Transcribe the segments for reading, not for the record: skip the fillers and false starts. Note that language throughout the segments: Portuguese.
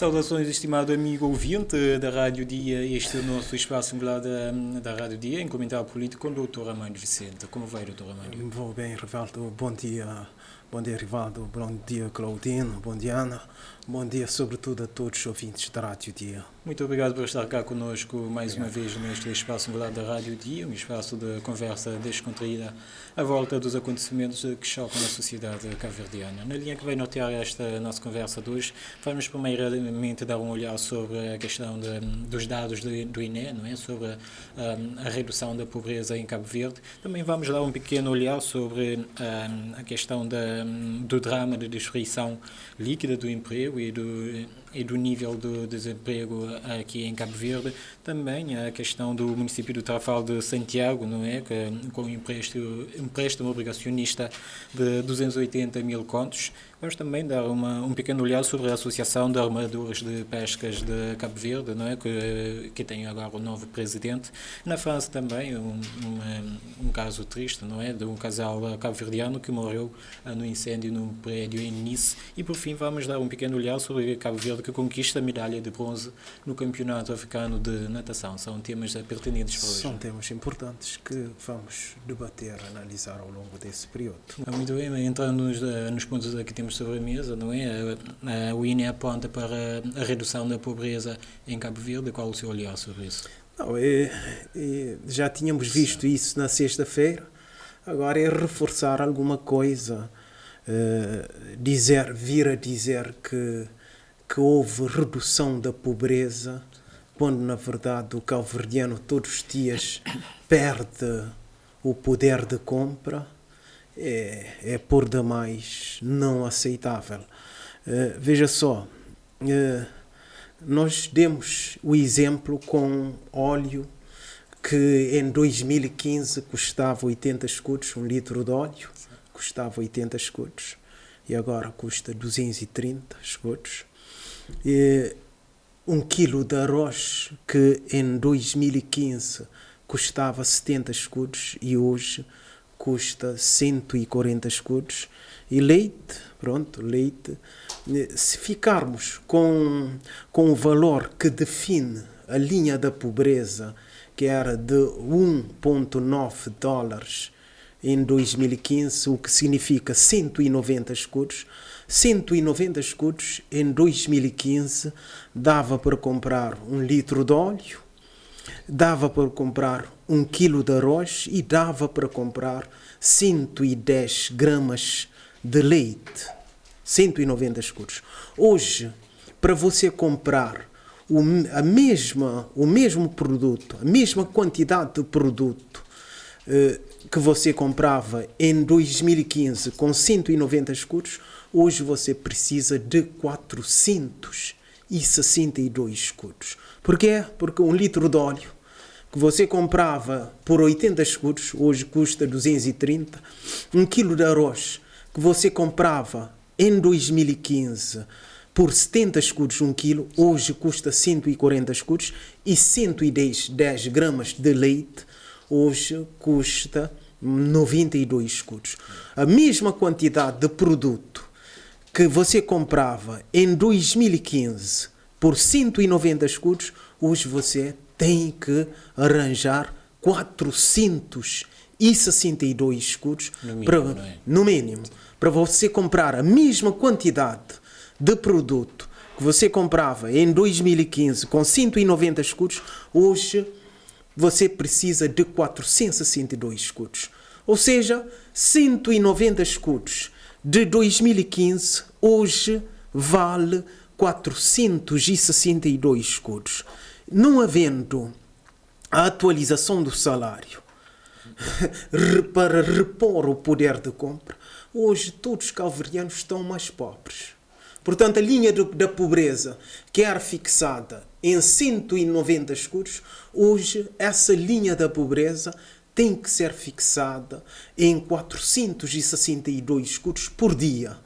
Saudações, estimado amigo ouvinte da Rádio Dia. Este é o nosso espaço singular da Rádio Dia, em comentário político com o doutor Armando Vicente. Como vai, doutor Armando? Vou bem, Rivaldo. Bom dia, Rivaldo. Bom dia, Claudino. Bom dia, Ana. Bom dia, sobretudo, a todos os ouvintes da Rádio Dia. Muito obrigado por estar cá conosco mais uma vez neste espaço singular da Rádio Dia, um espaço de conversa descontraída à volta dos acontecimentos que chocam a sociedade cabo-verdiana. Na linha que vai nortear esta nossa conversa de hoje, vamos primeiramente dar um olhar sobre a questão dos dados do INE, não é? Sobre a redução da pobreza em Cabo Verde. Também vamos dar um pequeno olhar sobre a questão do drama de destruição líquida do emprego e do nível do desemprego aqui em Cabo Verde. Também a questão do município do Tarrafal de Santiago, não é? Com um empréstimo obrigacionista de 280 mil contos. Vamos também dar um pequeno olhar sobre a Associação de Armadores de Pescas de Cabo Verde, não é? Que tem agora o novo presidente. Na França também, um caso triste, não é? De um casal cabo-verdiano que morreu no incêndio num prédio em Nice. E, por fim, vamos dar um pequeno olhar sobre Cabo Verde, que conquista a medalha de bronze no Campeonato Africano de Natação. São temas pertinentes para hoje. São temas importantes que vamos debater, analisar ao longo desse período. Muito bem, entrando nos pontos que temos sobre a mesa, não é? O INE aponta para a redução da pobreza em Cabo Verde. Qual o seu olhar sobre isso? Não, já tínhamos visto isso na sexta-feira, agora é reforçar alguma coisa, vir a dizer que houve redução da pobreza, quando na verdade o cabo-verdiano todos os dias perde o poder de compra. É por demais não aceitável. Veja só, nós demos o exemplo com óleo que em 2015 custava 80 escudos, um litro de óleo custava 80 escudos e agora custa 230 escudos. Um quilo de arroz que em 2015 custava 70 escudos e hoje custa 140 escudos. E leite, se ficarmos com o valor que define a linha da pobreza, que era de 1,9 dólares em 2015, o que significa 190 escudos. 190 escudos em 2015 dava para comprar um litro de óleo, dava para comprar um quilo de arroz e dava para comprar 110 gramas de leite. 190 escudos. Hoje, para você comprar o mesmo produto, a mesma quantidade de produto que você comprava em 2015 com 190 escudos, hoje você precisa de 462 escudos. Porquê? Porque um litro de óleo que você comprava por 80 escudos, hoje custa 230. Um quilo de arroz que você comprava em 2015 por 70 escudos um quilo, hoje custa 140 escudos. E 110 gramas de leite, hoje custa 92 escudos. A mesma quantidade de produto que você comprava em 2015 por 190 escudos, hoje você tem que arranjar 462 escudos no mínimo, para você comprar a mesma quantidade de produto que você comprava em 2015 com 190 escudos, hoje você precisa de 462 escudos. Ou seja, 190 escudos de 2015 hoje vale 462 escudos. Não havendo a atualização do salário para repor o poder de compra, hoje todos os cabo-verdianos estão mais pobres. Portanto, a linha da pobreza, que era fixada em 190 escudos, hoje essa linha da pobreza tem que ser fixada em 462 escudos por dia.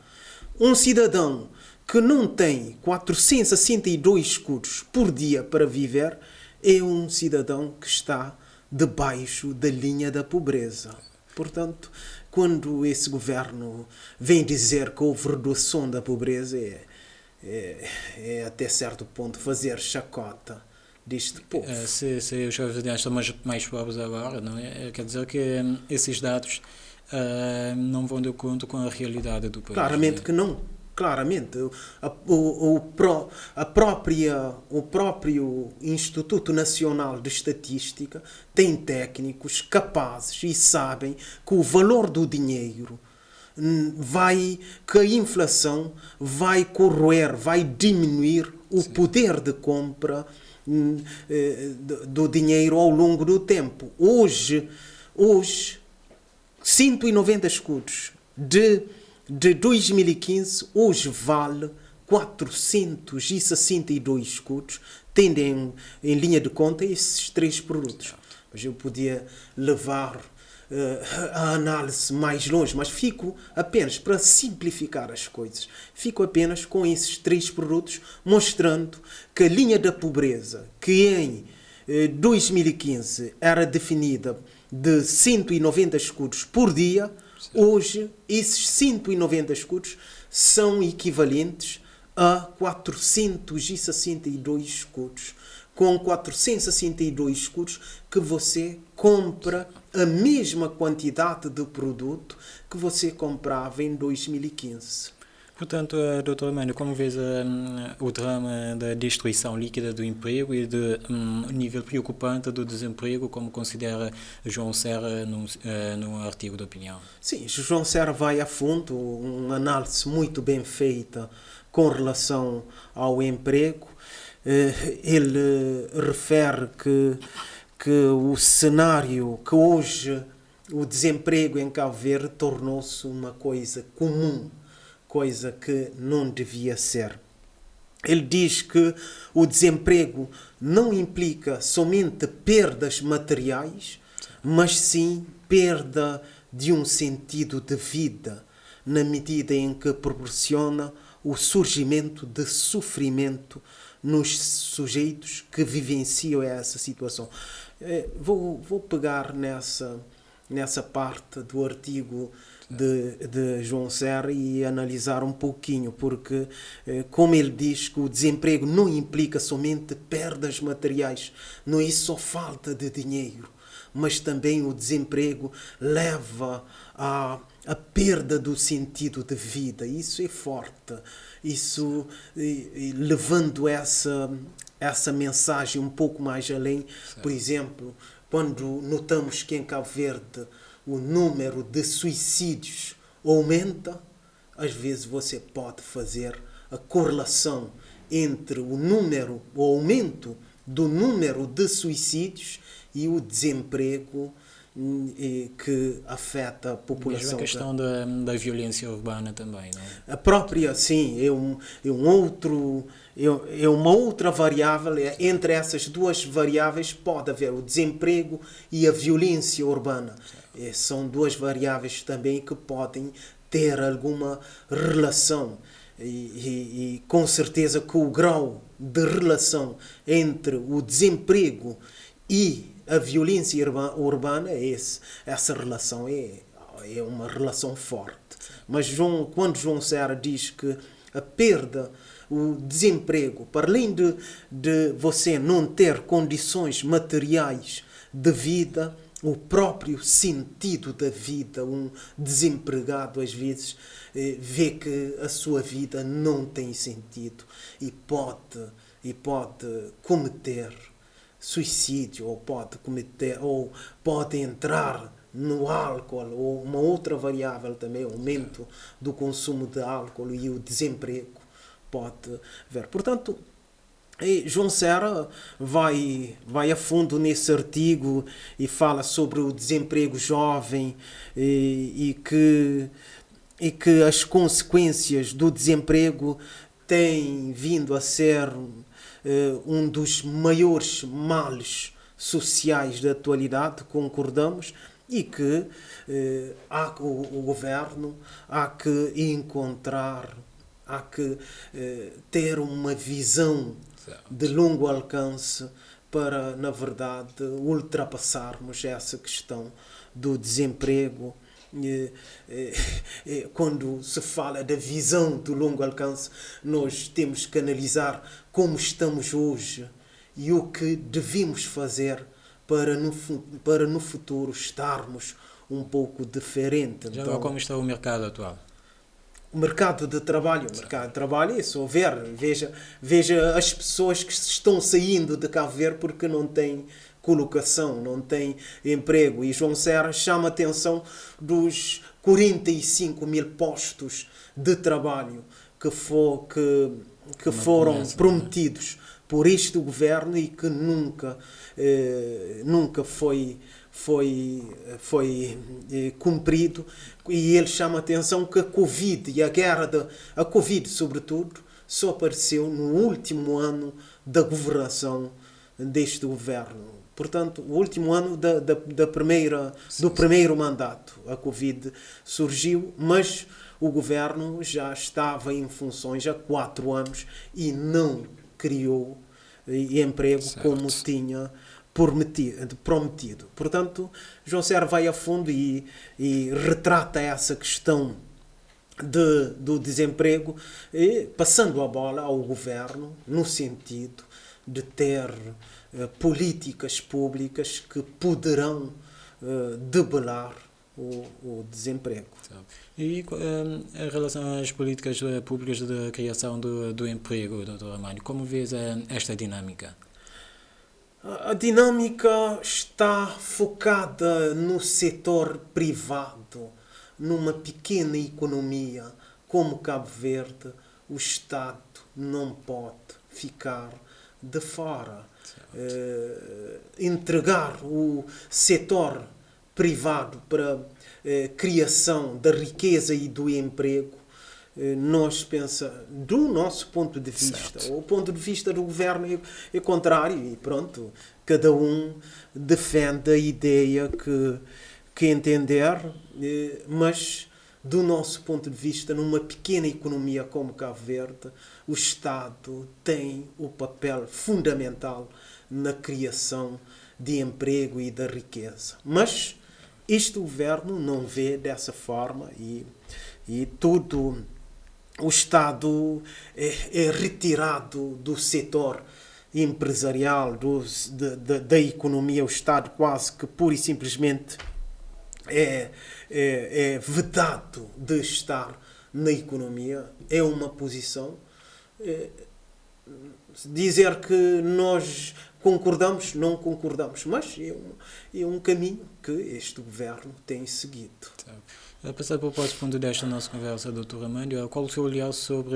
Um cidadão que não tem 462 escudos por dia para viver é um cidadão que está debaixo da linha da pobreza. Portanto, quando esse governo vem dizer que houve redução da pobreza, é até certo ponto fazer chacota deste povo. Se os cabo-verdianos estão mais pobres agora, não é? Quer dizer que esses dados não vão de acordo com a realidade do país. Claramente que não. Claramente. O próprio Instituto Nacional de Estatística tem técnicos capazes e sabem que o valor do dinheiro que a inflação vai corroer, vai diminuir o poder de compra do dinheiro ao longo do tempo. Hoje 190 escudos de 2015, hoje vale 462 escudos, tendo em linha de conta esses três produtos. Mas eu podia levar a análise mais longe, mas fico apenas, para simplificar as coisas, fico apenas com esses três produtos, mostrando que a linha da pobreza, que em 2015 era definida de 190 escudos por dia, hoje esses 190 escudos são equivalentes a 462 escudos. Com 462 escudos que você compra a mesma quantidade de produto que você comprava em 2015. Portanto, Dr. Armando, como vês o drama da destruição líquida do emprego e do nível preocupante do desemprego, como considera João Serra num artigo de opinião? Sim, João Serra vai a fundo, uma análise muito bem feita com relação ao emprego. Ele refere que o cenário, que hoje o desemprego em Cabo Verde tornou-se uma coisa comum, coisa que não devia ser. Ele diz que o desemprego não implica somente perdas materiais, mas sim perda de um sentido de vida, na medida em que proporciona o surgimento de sofrimento nos sujeitos que vivenciam essa situação. Vou pegar nessa parte do artigo de João Serra e analisar um pouquinho, porque como ele diz que o desemprego não implica somente perdas materiais, não é só falta de dinheiro, mas também o desemprego leva a perda do sentido de vida. Isso é forte. Isso, levando essa mensagem um pouco mais além, certo. Por exemplo, quando notamos que em Cabo Verde o número de suicídios aumenta, às vezes você pode fazer a correlação entre o aumento do número de suicídios e o desemprego que afeta a população. Mesmo a questão da violência urbana também, não é? A própria, sim, é uma outra variável. Entre essas duas variáveis pode haver o desemprego e a violência urbana. São duas variáveis também que podem ter alguma relação. E com certeza que o grau de relação entre o desemprego e a violência urbana, essa relação é uma relação forte. Mas quando João Serra diz que a perda, o desemprego, para além de você não ter condições materiais de vida, o próprio sentido da vida, um desempregado às vezes vê que a sua vida não tem sentido e pode cometer suicídio, ou pode entrar no álcool, ou uma outra variável também, o aumento do consumo de álcool e o desemprego pode ver. Portanto, João Serra vai a fundo nesse artigo e fala sobre o desemprego jovem e que as consequências do desemprego têm vindo a ser um dos maiores males sociais da atualidade, concordamos, e que o governo há que ter uma visão de longo alcance para, na verdade, ultrapassarmos essa questão do desemprego quando se fala da visão do longo alcance, nós temos que analisar como estamos hoje e o que devemos fazer para no futuro estarmos um pouco diferente. Já Então, como está o mercado atual? o mercado de trabalho, é só ver, veja as pessoas que estão saindo de Cabo Verde porque não têm colocação, não têm emprego. E João Serra chama a atenção dos 45 mil postos de trabalho que foram prometidos por este governo e que nunca foi cumprido. E ele chama a atenção que a Covid e a Covid sobretudo só apareceu no último ano da governação deste governo. Portanto, o último ano do primeiro mandato, a Covid surgiu, mas o governo já estava em funções há 4 anos e não criou emprego como tinha prometido. Portanto, João Serra vai a fundo e retrata essa questão do desemprego, passando a bola ao governo no sentido de ter políticas públicas que poderão debelar o desemprego. E em relação às políticas públicas de criação do emprego, Dr. Armando, como vês esta dinâmica? A dinâmica está focada no setor privado, numa pequena economia como Cabo Verde. O Estado não pode ficar de fora. Entregar o setor privado para criação da riqueza e do emprego, nós pensamos, do nosso ponto de vista, o ponto de vista do governo é contrário e pronto, cada um defende a ideia que entender, mas do nosso ponto de vista, numa pequena economia como Cabo Verde, o Estado tem o papel fundamental na criação de emprego e da riqueza. Mas este governo não vê dessa forma e tudo o Estado é retirado do setor empresarial, da economia. O Estado quase que pura e simplesmente é vedado de estar na economia. É uma posição. Dizer que nós concordamos, não concordamos, mas é um caminho que este governo tem seguido. A passar para o próximo ponto desta nossa conversa, Dr. Armando, qual o seu olhar sobre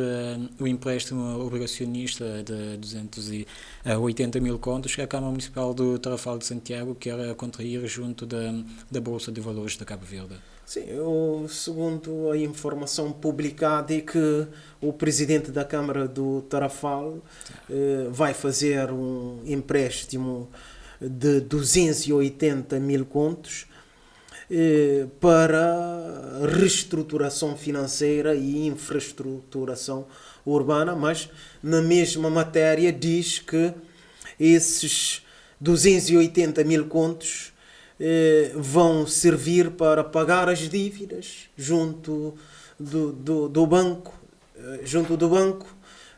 o empréstimo obrigacionista de 280 mil contos que a Câmara Municipal do Tarrafal de Santiago quer contrair junto da Bolsa de Valores de Cabo Verde? Sim, segundo a informação publicada, é que o presidente da Câmara do Tarrafal vai fazer um empréstimo de 280 mil contos para reestruturação financeira e infraestruturação urbana, mas na mesma matéria diz que esses 280 mil contos vão servir para pagar as dívidas junto do banco,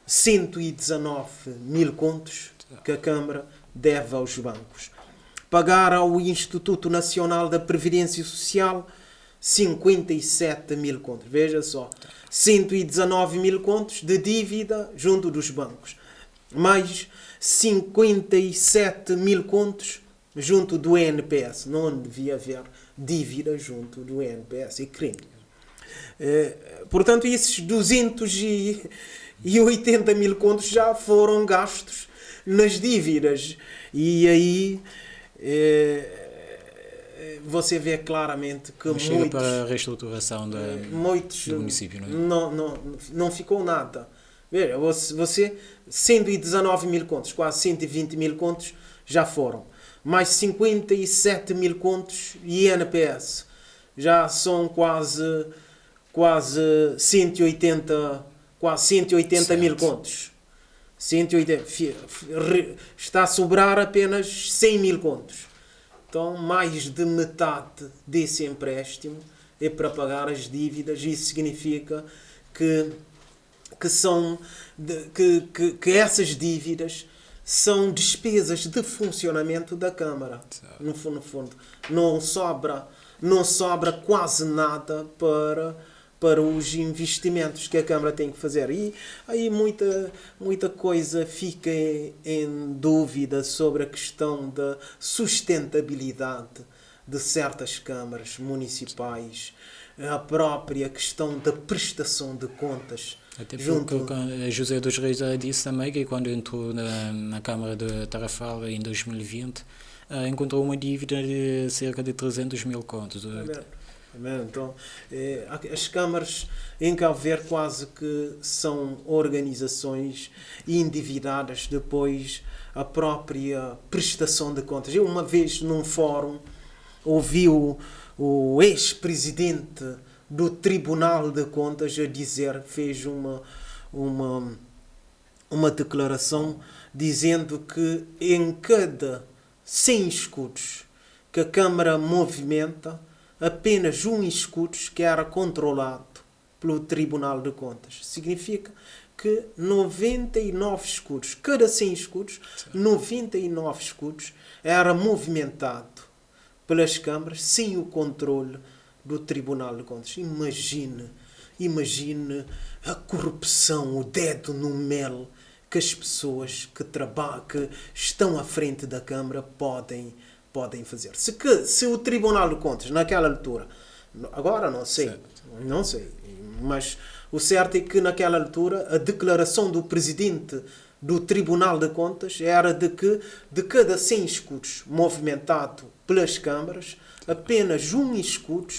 119 mil contos que a Câmara deve aos bancos. Pagar ao Instituto Nacional da Previdência Social 57 mil contos. Veja só, 119 mil contos de dívida junto dos bancos. Mais 57 mil contos junto do INPS. Não devia haver dívida junto do INPS. É crime. Portanto, esses 280 mil contos já foram gastos nas dívidas. E aí você vê claramente que muitos para a reestruturação do município, não é? Não ficou nada. Veja, você 119 mil contos, quase 120 mil contos já foram. Mais 57 mil contos e INPS. Já são quase 180 mil contos. 180, está a sobrar apenas 100 mil contos. Então, mais de metade desse empréstimo é para pagar as dívidas. Isso significa que são que essas dívidas são despesas de funcionamento da Câmara. No fundo, não sobra quase nada para os investimentos que a Câmara tem que fazer. E aí muita coisa fica em dúvida sobre a questão da sustentabilidade de certas câmaras municipais, a própria questão da prestação de contas. Até porque José dos Reis disse também que quando entrou na Câmara de Tarrafal em 2020, encontrou uma dívida de cerca de 300 mil contos. Então, as câmaras em Cabo Verde quase que são organizações endividadas depois a própria prestação de contas. Eu uma vez num fórum ouvi o ex-presidente do Tribunal de Contas a dizer, fez uma declaração dizendo que em cada 100 escudos que a Câmara movimenta, apenas um escudo que era controlado pelo Tribunal de Contas. Significa que 99 escudos, cada 100 escudos, 99 escudos era movimentado pelas câmaras sem o controle do Tribunal de Contas. Imagine a corrupção, o dedo no mel que as pessoas que estão à frente da Câmara podem fazer. Se o Tribunal de Contas, naquela altura, agora não sei, mas o certo é que naquela altura a declaração do presidente do Tribunal de Contas era de que de cada 100 escudos movimentado pelas câmaras, apenas um escudo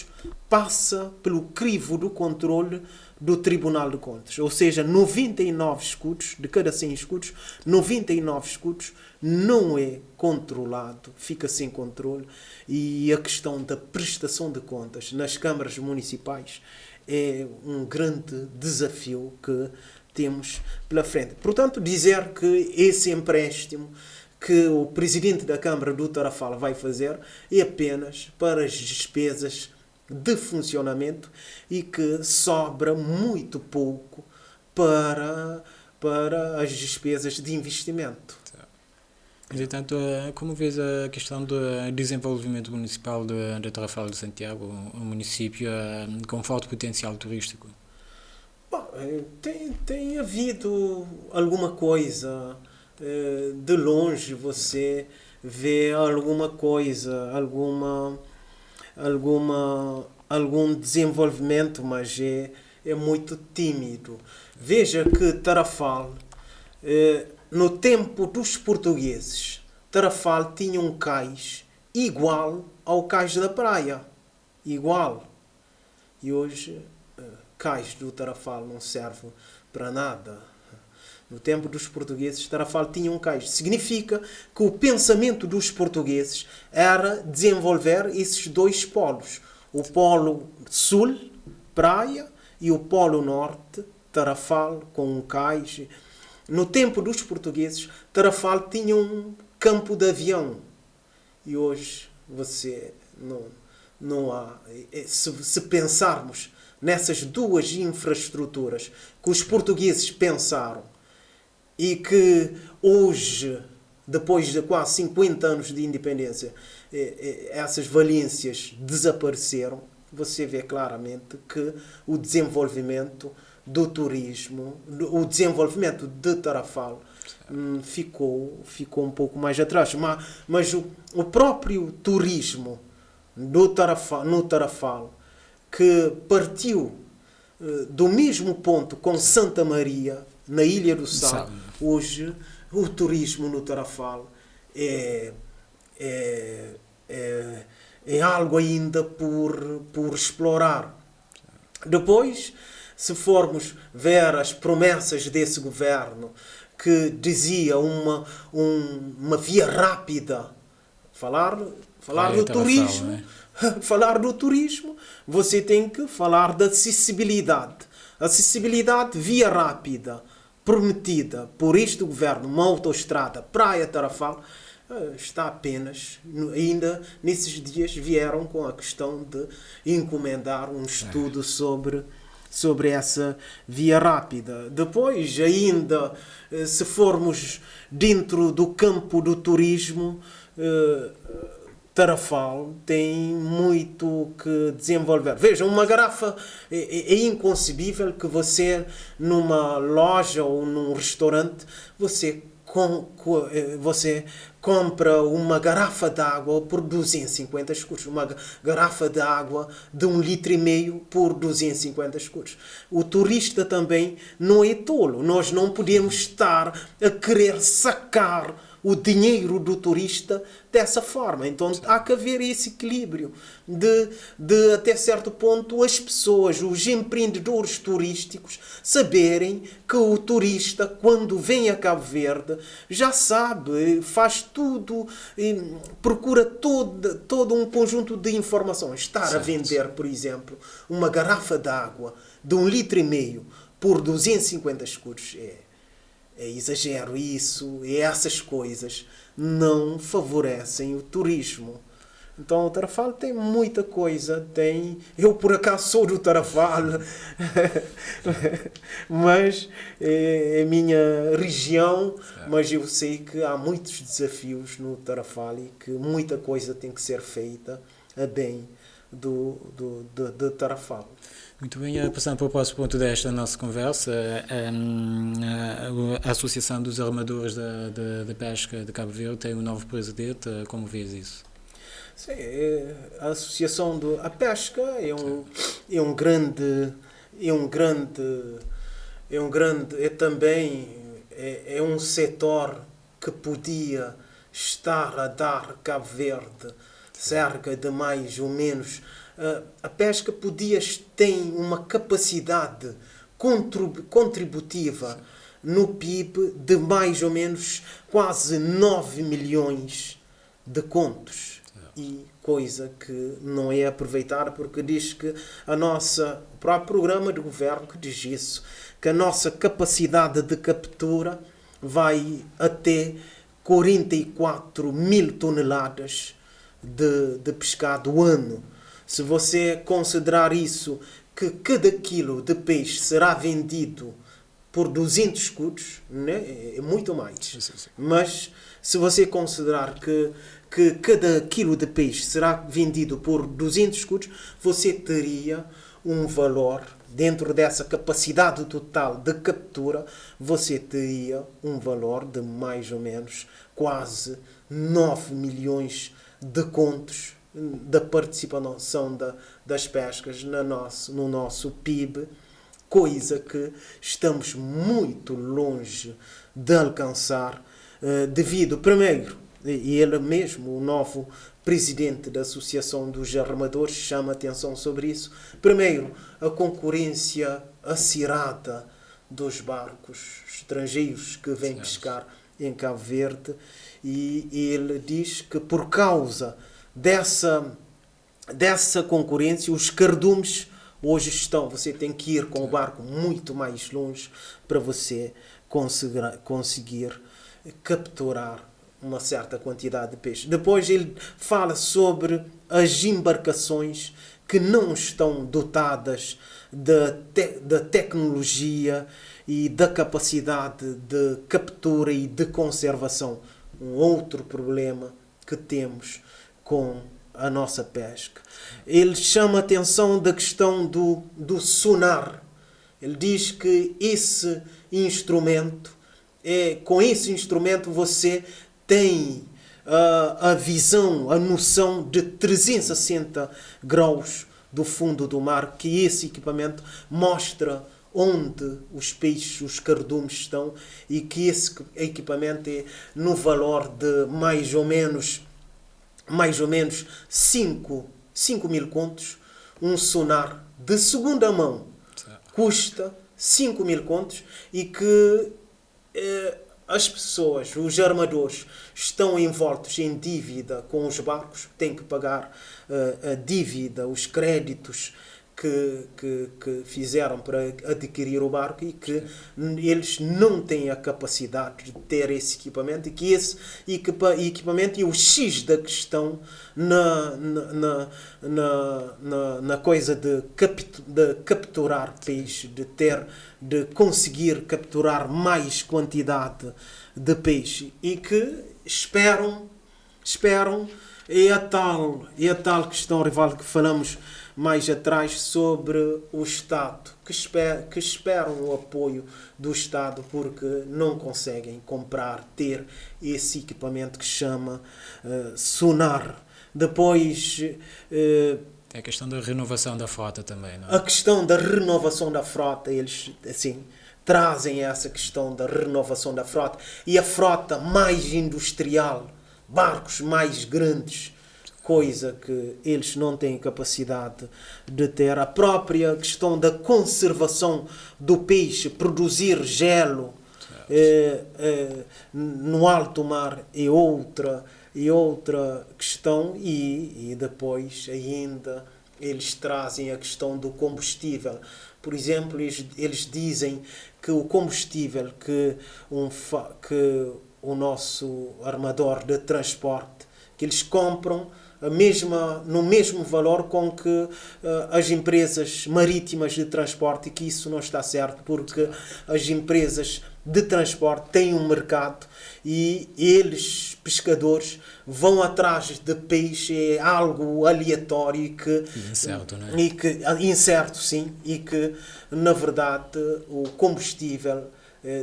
passa pelo crivo do controle do Tribunal de Contas. Ou seja, 99 escudos, de cada 100 escudos, 99 escudos não é controlado, fica sem controle. E a questão da prestação de contas nas câmaras municipais é um grande desafio que temos pela frente. Portanto, dizer que esse empréstimo que o presidente da Câmara do Tarrafal vai fazer é apenas para as despesas de funcionamento e que sobra muito pouco para as despesas de investimento. Entretanto, como vês a questão do desenvolvimento municipal de Tarrafal de Santiago, um município com forte potencial turístico? Bom, tem havido alguma coisa, de longe você vê alguma coisa, algum desenvolvimento, mas é muito tímido. Veja que Tarrafal, no tempo dos portugueses, Tarrafal tinha um cais igual ao cais da praia. Igual. E hoje, cais do Tarrafal não serve para nada. No tempo dos portugueses, Tarrafal tinha um cais. Significa que o pensamento dos portugueses era desenvolver esses dois polos. O polo sul, praia, e o polo norte, Tarrafal, com um cais. No tempo dos portugueses, Tarrafal tinha um campo de avião. E hoje você não há. Se pensarmos nessas duas infraestruturas que os portugueses pensaram e que hoje, depois de quase 50 anos de independência, essas valências desapareceram, você vê claramente que o desenvolvimento do turismo, o desenvolvimento de Tarrafal ficou um pouco mais atrás. Mas o próprio turismo no Tarrafal, que partiu do mesmo ponto com Santa Maria, na Ilha do Sal, hoje o turismo no Tarrafal é algo ainda por explorar. Depois, se formos ver as promessas desse governo, que dizia uma via rápida, falar do turismo, né? Falar do turismo, você tem que falar da acessibilidade. Acessibilidade, via rápida, prometida por este governo, uma autoestrada Praia Tarrafal, está apenas, ainda nesses dias vieram com a questão de encomendar um estudo sobre essa via rápida. Depois, ainda, se formos dentro do campo do turismo, Tarrafal tem muito que desenvolver. Veja, uma garrafa é inconcebível que você, numa loja ou num restaurante, você compra uma garrafa de água por 250 escudos, uma garrafa de água de 1,5 litro por 250 escudos. O turista também não é tolo. Nós não podemos estar a querer sacar o dinheiro do turista dessa forma. Então há que haver esse equilíbrio de até certo ponto as pessoas, os empreendedores turísticos saberem que o turista, quando vem a Cabo Verde, já sabe, faz tudo, procura todo um conjunto de informações. Estar a vender, por exemplo, uma garrafa de água de 1,5 litro por 250 escudos é exagero. Isso e essas coisas não favorecem o turismo. Então o Tarrafal tem muita coisa. Eu por acaso sou do Tarrafal, mas é a minha região, mas eu sei que há muitos desafios no Tarrafal e que muita coisa tem que ser feita a bem de Tarrafal. Muito bem, passando para o próximo ponto desta nossa conversa, a Associação dos Armadores da Pesca de Cabo Verde tem um novo presidente. Como vês isso? Sim, a Associação da Pesca é um setor que podia estar a dar Cabo Verde cerca de mais ou menos. A pesca tem uma capacidade contributiva no PIB de mais ou menos quase 9 milhões de contos. E coisa que não é aproveitada, porque diz que o próprio programa de governo que diz isso, que a nossa capacidade de captura vai até 44 mil toneladas de pescado ano. Se você considerar isso, que cada quilo de peixe será vendido por 200 escudos, né? É muito mais. Sim. Mas se você considerar que cada quilo de peixe será vendido por 200 escudos, você teria um valor, dentro dessa capacidade total de captura, você teria um valor de mais ou menos quase 9 milhões de contos da participação das pescas no nosso PIB, coisa que estamos muito longe de alcançar, devido, primeiro, e ele mesmo, o novo presidente da Associação dos Armadores, chama atenção sobre isso, primeiro, a concorrência acirrada dos barcos estrangeiros que vêm pescar em Cabo Verde, e ele diz que por causa dessa concorrência, os cardumes hoje você tem que ir com o barco muito mais longe para você conseguir capturar uma certa quantidade de peixe. Depois ele fala sobre as embarcações que não estão dotadas da tecnologia e da capacidade de captura e de conservação. Um outro problema que temos com a nossa pesca. Ele chama a atenção da questão do sonar. Ele diz que esse instrumento, com esse instrumento você tem a visão, a noção de 360 graus do fundo do mar, que esse equipamento mostra onde os peixes, os cardumes estão, e que esse equipamento é no valor de mais ou menos 5 mil contos. Um sonar de segunda mão custa 5 mil contos, e que as pessoas, os armadores, estão envoltos em dívida com os barcos, têm que pagar a dívida, os créditos que fizeram para adquirir o barco e que eles não têm a capacidade de ter esse equipamento e que esse equipamento é o X da questão na coisa de capturar peixe, de conseguir capturar mais quantidade de peixe e que esperam é a tal questão, Rivaldo, que falamos mais atrás sobre o Estado, que esperam o apoio do Estado porque não conseguem ter esse equipamento que chama sonar. Depois... É a questão da renovação da frota também, não é? A questão da renovação da frota, eles assim trazem essa questão da renovação da frota e a frota mais industrial, barcos mais grandes, coisa que eles não têm capacidade de ter. A própria questão da conservação do peixe, produzir gelo no alto mar é outra questão e depois ainda eles trazem a questão do combustível. Por exemplo, eles dizem que o combustível que o nosso armador de transporte, que eles compram no mesmo valor com que as empresas marítimas de transporte, e que isso não está certo, porque as empresas de transporte têm um mercado e eles, pescadores, vão atrás de peixe, é algo aleatório e incerto, não é? Incerto, sim, e que, na verdade, o combustível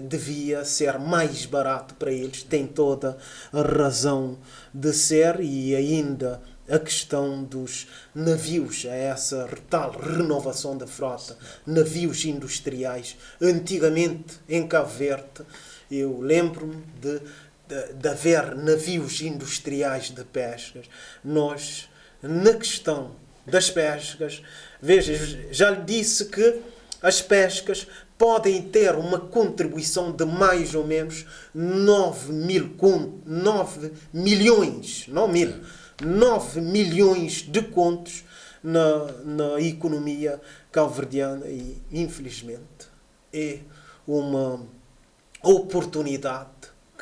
devia ser mais barato para eles, tem toda a razão de ser, e ainda a questão dos navios, essa tal renovação da frota, navios industriais. Antigamente, em Cabo Verde, eu lembro-me de haver navios industriais de pescas. Nós, na questão das pescas, veja, já lhe disse que as pescas podem ter uma contribuição de mais ou menos 9 milhões de contos na economia cabo-verdiana e, infelizmente, é uma oportunidade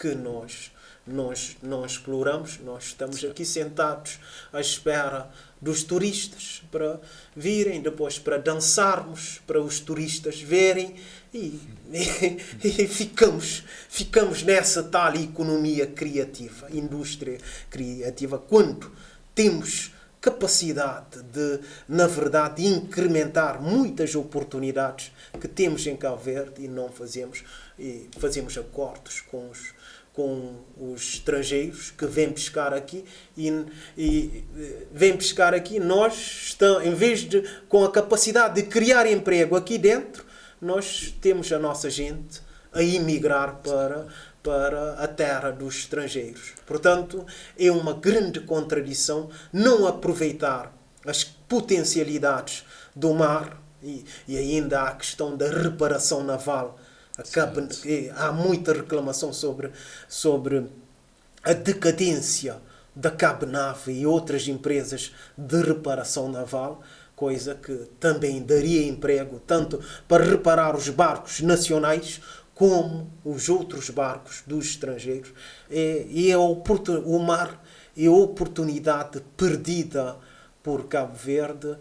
que nós não exploramos. Nós estamos aqui sentados à espera dos turistas para virem, depois para dançarmos, para os turistas verem e ficamos nessa tal economia criativa, indústria criativa, quando temos capacidade de, na verdade, incrementar muitas oportunidades que temos em Cabo Verde e não fazemos, e fazemos acordos com os estrangeiros que vêm pescar aqui e vêm pescar aqui. Nós estamos, em vez de, com a capacidade de criar emprego aqui dentro, nós temos a nossa gente a emigrar para a terra dos estrangeiros. Portanto, é uma grande contradição não aproveitar as potencialidades do mar e ainda há a questão da reparação naval. Há muita reclamação sobre a decadência da Cabenave e outras empresas de reparação naval, coisa que também daria emprego tanto para reparar os barcos nacionais como os outros barcos dos estrangeiros. O mar é a oportunidade perdida por Cabo Verde,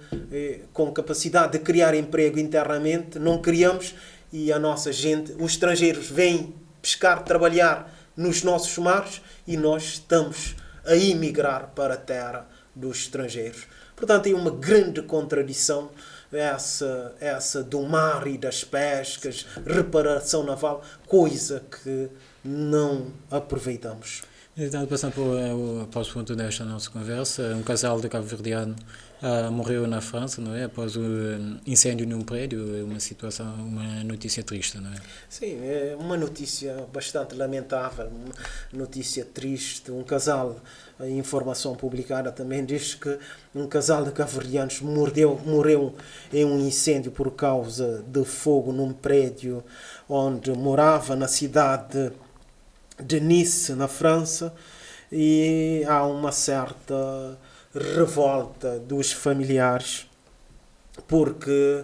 com capacidade de criar emprego internamente, não criamos. E a nossa gente, os estrangeiros vêm pescar, trabalhar nos nossos mares e nós estamos a emigrar para a terra dos estrangeiros. Portanto, é uma grande contradição essa do mar e das pescas, reparação naval, coisa que não aproveitamos. Então, passando para os pontos desta nossa conversa, um casal de cabo-verdiano morreu na França, não é? Após o incêndio num prédio, uma notícia triste, não é? Sim, é uma notícia bastante lamentável, uma notícia triste. Um casal, a informação publicada também diz que um casal de cabo-verdianos morreu em um incêndio por causa de fogo num prédio onde morava na cidade de Nice, na França, e há uma certa revolta dos familiares porque,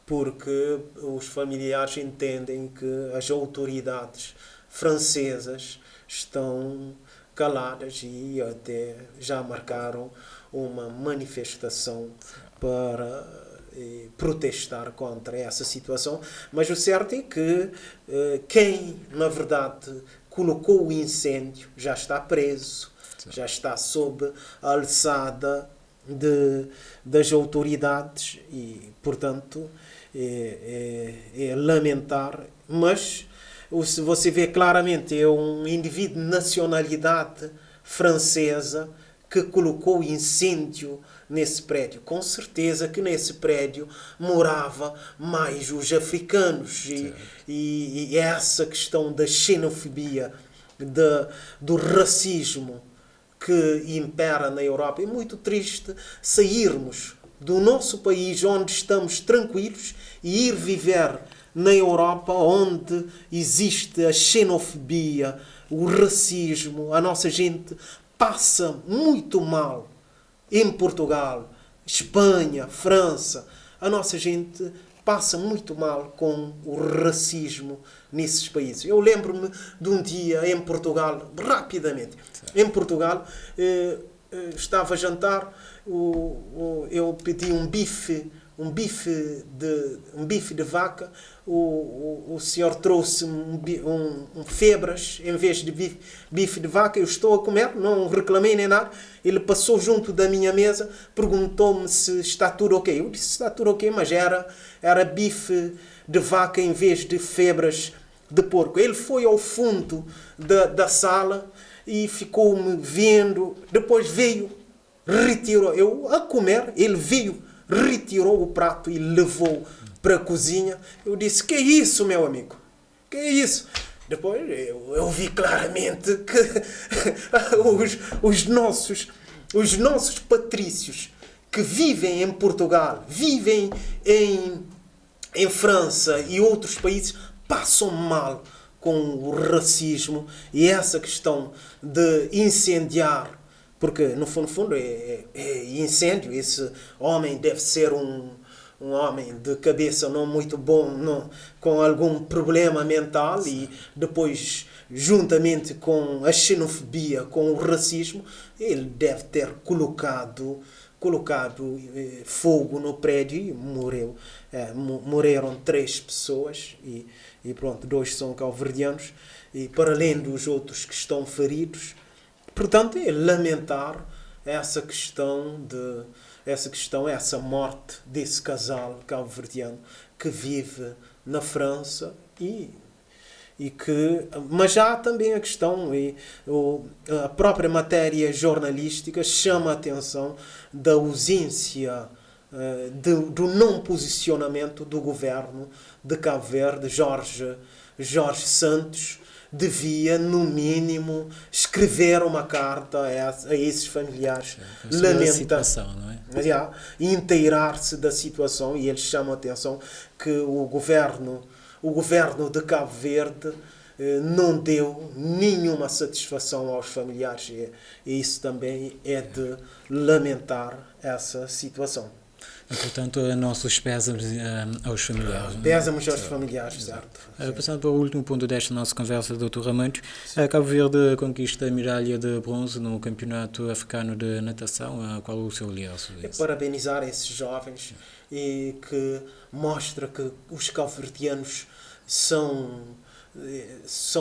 porque os familiares entendem que as autoridades francesas estão caladas e até já marcaram uma manifestação para protestar contra essa situação. Mas o certo é que quem, na verdade, colocou o incêndio já está preso, já está sob a alçada das autoridades e, portanto, é lamentar, mas você vê claramente, é um indivíduo de nacionalidade francesa que colocou incêndio nesse prédio. Com certeza que nesse prédio morava mais os africanos e essa questão da xenofobia, do racismo que impera na Europa. É muito triste sairmos do nosso país onde estamos tranquilos e ir viver na Europa onde existe a xenofobia, o racismo. A nossa gente passa muito mal. Em Portugal, Espanha, França, a nossa gente passa muito mal com o racismo nesses países. Eu lembro-me de um dia em Portugal, rapidamente, em Portugal, estava a jantar, eu pedi um bife de vaca, o senhor trouxe febras em vez de bife de vaca. Eu estou a comer, não reclamei nem nada. Ele passou junto da minha mesa, perguntou-me se está tudo ok. Eu disse está tudo ok, mas era bife de vaca em vez de febras de porco. Ele foi ao fundo da sala e ficou-me vendo. Depois veio, retirou, eu a comer, ele veio, retirou o prato e levou para a cozinha. Eu disse, que é isso, meu amigo? Que é isso? Depois eu vi claramente que os nossos patrícios que vivem em Portugal, vivem em França e outros países, passam mal com o racismo e essa questão de incendiar. Porque, no fundo, é incêndio. Esse homem deve ser um homem de cabeça não muito bom, não, com algum problema mental. E depois, juntamente com a xenofobia, com o racismo, ele deve ter colocado fogo no prédio e morreu. Morreram 3 pessoas e pronto, 2 são cabo-verdianos. E para além dos outros que estão feridos. Portanto, é lamentar essa morte desse casal cabo-verdiano que vive na França mas já há também a questão, a própria matéria jornalística chama a atenção da ausência, do não posicionamento do governo de Cabo Verde. Jorge Santos devia, no mínimo, escrever uma carta a esses familiares, inteirar-se da situação, e eles chamam a atenção que o governo de Cabo Verde não deu nenhuma satisfação aos familiares, e isso também é de lamentar essa situação. E, portanto, nossos pésames aos familiares. Pésames aos familiares, certo. Passando para o último ponto desta nossa conversa, Dr. Ramanhos, Cabo Verde conquista a medalha de bronze no Campeonato Africano de Natação. Qual é o seu olhar sobre isso? Parabenizar esses jovens e que mostra que os cabo-verdianos são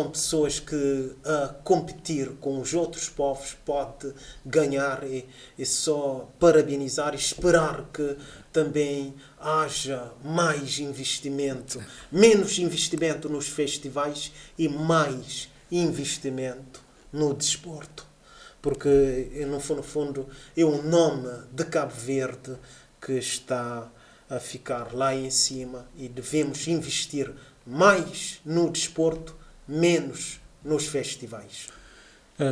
pessoas que a competir com os outros povos pode ganhar, e só parabenizar e esperar que também haja mais investimento, menos investimento nos festivais e mais investimento no desporto, porque no fundo é o nome de Cabo Verde que está a ficar lá em cima, e devemos investir mais no desporto, menos nos festivais.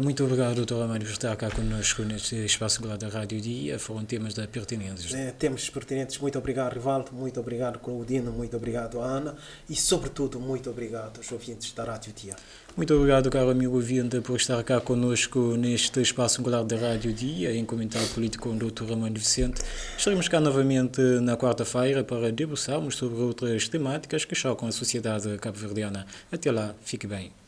Muito obrigado, Dr. Amário, por estar cá connosco neste espaço da Rádio Dia. Foram temas pertinentes. Temas pertinentes. Muito obrigado, Rivaldo. Muito obrigado, Claudino. Muito obrigado, Ana. E, sobretudo, muito obrigado aos ouvintes da Rádio Dia. Muito obrigado, caro amigo ouvinte, por estar cá connosco neste espaço da Rádio Dia, em comentário político com o Dr. Amário Vicente. Estaremos cá novamente na quarta-feira para debruçarmos sobre outras temáticas que chocam a sociedade cabo-verdiana. Até lá, fique bem.